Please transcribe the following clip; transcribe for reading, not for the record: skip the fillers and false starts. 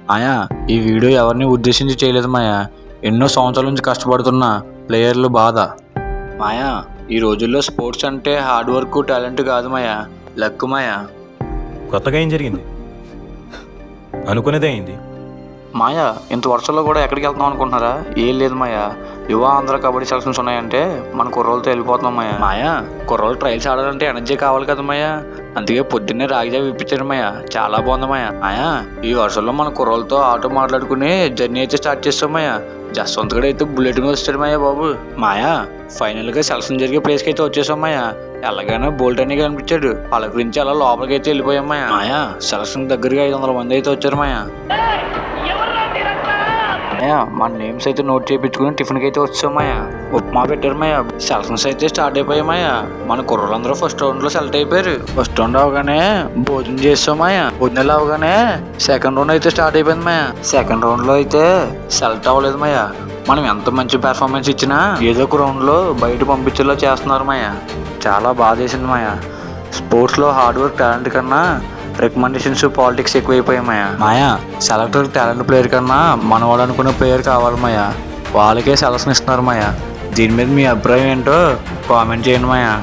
మాయా, ఈ వీడియో ఎవరిని ఉద్దేశించి చేయలేదు మాయా. ఎన్నో సంవత్సరాల నుంచి కష్టపడుతున్న ప్లేయర్లు బాధ. మాయా, ఈ రోజుల్లో స్పోర్ట్స్ అంటే హార్డ్ వర్క్ టాలెంట్ కాదు మాయా, లక్ మాయా. కొత్తగా ఏం జరిగింది? అనుకునేదే అయింది. మాయా, ఇంత వర్షంలో కూడా ఎక్కడికి వెళ్తున్నాం అనుకుంటున్నారా? ఏం లేదు మాయా, యువ ఆంధ్ర కబడ్డీ సెలక్షన్స్ ఉన్నాయంటే మన కుర్రోళ్ళతో వెళ్ళిపోతున్నాం మాయా. మాయా, కుర్రోళ్ళు ట్రయల్స్ ఆడాలంటే ఎనర్జీ కావాలి కదా మాయా, అందుకే పొద్దున్నే రాగిజావి ఇప్పించారు మాయా. చాలా బాగుంది మాయా. మాయా, ఈ వర్షంలో మన కుర్రోళ్ళతో ఆటో మాట్లాడుకుని జర్నీ అయితే స్టార్ట్ చేస్తాం మాయా. జస్వంత్ కూడా అయితే బుల్లెట్ మీద వచ్చాడు మాయా బాబు. మాయా, ఫైనల్గా సెలక్షన్ జరిగే ప్లేస్కి అయితే వచ్చేసాం మాయా. ఎలాగైనా బోల్ట్ అని కనిపించాడు, పలకరించి అలా లోపలికి అయితే వెళ్ళిపోయాం మాయా. మాయా, సెలక్షన్ దగ్గరగా 500 మంది అయితే వచ్చారు మాయా. మన నేమ్స్ అయితే నోట్ చేయించుకుని టిఫిన్కి అయితే వచ్చాం మాయా. ఉప్మా పెట్టారు మాయా. సెలక్షన్స్ అయితే స్టార్ట్ అయిపోయాయి మాయా. మన కుర్రోళ్ళందరూ ఫస్ట్ రౌండ్లో సెలెక్ట్ అయిపోయారు. ఫస్ట్ రౌండ్ అవగానే భోజనం చేస్తాం మాయా. భోజనాలు అవగానే సెకండ్ రౌండ్ అయితే స్టార్ట్ అయిపోయింది మాయా. సెకండ్ రౌండ్లో అయితే సెలెక్ట్ అవ్వలేదు మాయా. మనం ఎంత మంచి పెర్ఫార్మెన్స్ ఇచ్చినా ఏదో ఒక రౌండ్లో బయట పంపించేలా చేస్తున్నారు మాయా. చాలా బాధ వేసింది మాయా. స్పోర్ట్స్లో హార్డ్ వర్క్ టాలెంట్ కన్నా రికమెండేషన్స్ పాలిటిక్స్ ఎక్కువైపోయాయి మాయా. మాయా, సెలెక్టర్ టాలెంట్ ప్లేయర్ కన్నా మనవాడు అనుకున్న ప్లేయర్ కావాలి మాయా. వాళ్ళకే సెలక్షన్ ఇస్తున్నారు మాయా. దీని మీద మీ అభిప్రాయం ఏంటో కామెంట్ చేయండి మాయా.